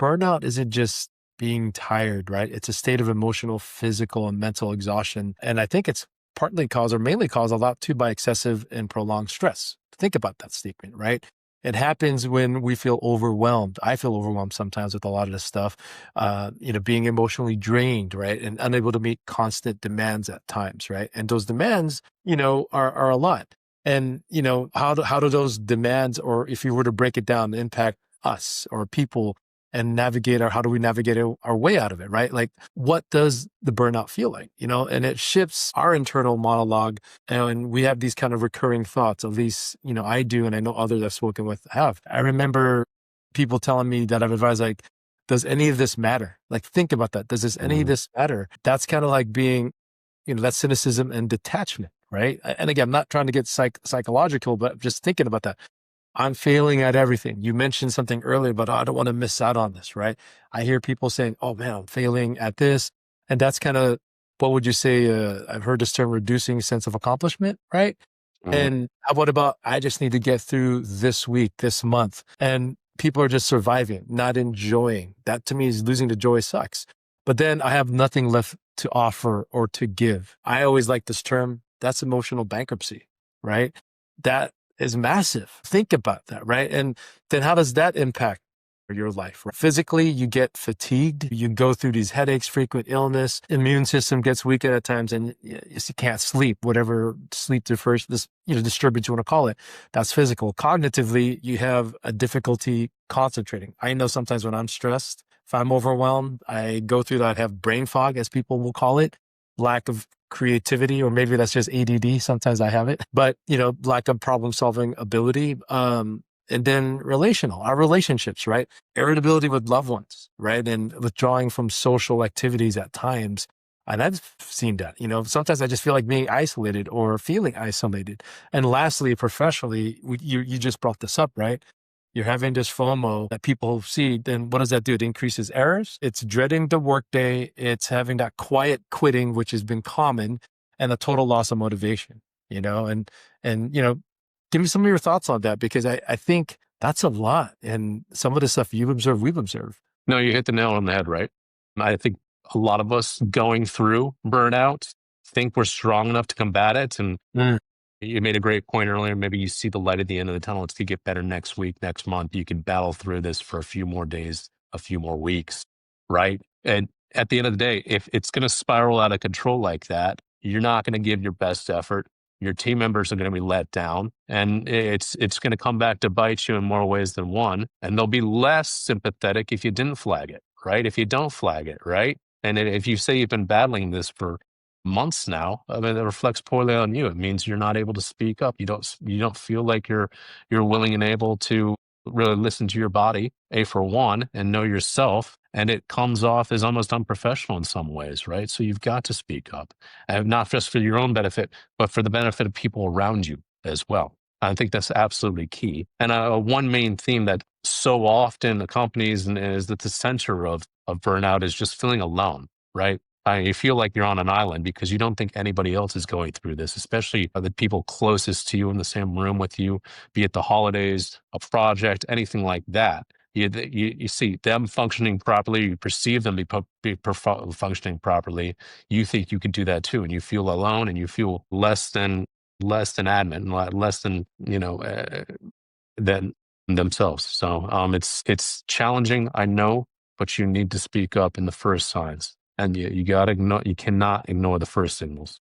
burnout isn't just being tired, right? It's a state of emotional, physical, and mental exhaustion. And I think it's partly caused or mainly caused a lot too by excessive and prolonged stress. Think about that statement, right? It happens when we feel overwhelmed. I feel overwhelmed sometimes with a lot of this stuff, being emotionally drained, right? And unable to meet constant demands at times, right? And those demands, are a lot. And, how do those demands, or if you were to break it down, impact us or people and how do we navigate our way out of it, right? Like, what does the burnout feel like, and it shifts our internal monologue. And we have these kind of recurring thoughts, at least, I do. And I know others I've spoken with have. I remember people telling me that I've advised, like, does any of this matter? Like, think about that. Does any of Mhm. this matter? That's kind of like being, that's cynicism and detachment, right? And again, I'm not trying to get psychological, but just thinking about that. I'm failing at everything. You mentioned something earlier, but I don't want to miss out on this, right? I hear people saying, oh man, I'm failing at this. And that's kind of, what would you say? I've heard this term, reducing sense of accomplishment, right? Mhm. And what about, I just need to get through this week, this month. And people are just surviving, not enjoying. That to me is losing the joy sucks. But then I have nothing left to offer or to give. I always like this term. That's emotional bankruptcy, right? That is massive. Think about that, right? And then how does that impact your life? Right? Physically, you get fatigued. You go through these headaches, frequent illness, immune system gets weakened at times, and you can't sleep, whatever sleep disturbance you want to call it. That's physical. Cognitively, you have a difficulty concentrating. I know sometimes when I'm stressed, if I'm overwhelmed, I go through that, I have brain fog, as people will call it, lack of creativity, or maybe that's just ADD. Sometimes I have it, but lack of problem solving ability. And then our relationships, right? Irritability with loved ones, right? And withdrawing from social activities at times. And I've seen that, sometimes I just feel like being isolated or feeling isolated. And lastly, professionally, you just brought this up, right? You're having this FOMO that people see, then what does that do? It increases errors. It's dreading the workday. It's having that quiet quitting, which has been common, and a total loss of motivation, and give me some of your thoughts on that, because I think that's a lot. And some of the stuff you've observed, we've observed. No, you hit the nail on the head, right? I think a lot of us going through burnout think we're strong enough to combat it. And Mm. you made a great point earlier. Maybe you see the light at the end of the tunnel. It's going to get better next week, next month. You can battle through this for a few more days, a few more weeks, right? And at the end of the day, if it's going to spiral out of control like that, you're not going to give your best effort. Your team members are going to be let down, and it's going to come back to bite you in more ways than one. And they'll be less sympathetic if you didn't flag it, right? If you don't flag it, right? And if you say you've been battling this for months now, I mean, that reflects poorly on you. It means you're not able to speak up. You don't feel like you're willing and able to really listen to your body, A, for one, and know yourself. And it comes off as almost unprofessional in some ways, right? So you've got to speak up, and not just for your own benefit, but for the benefit of people around you as well. I think that's absolutely key. And one main theme that so often accompanies and is at the center of burnout is just feeling alone, right? You feel like you're on an island because you don't think anybody else is going through this, especially the people closest to you in the same room with you, be it the holidays, a project, anything like that. You see them functioning properly, you perceive them functioning properly. You think you can do that too, and you feel alone, and you feel less than admin, less than than themselves. So it's challenging, I know, but you need to speak up in the first signs, and you got to ignore. You cannot ignore the first signals.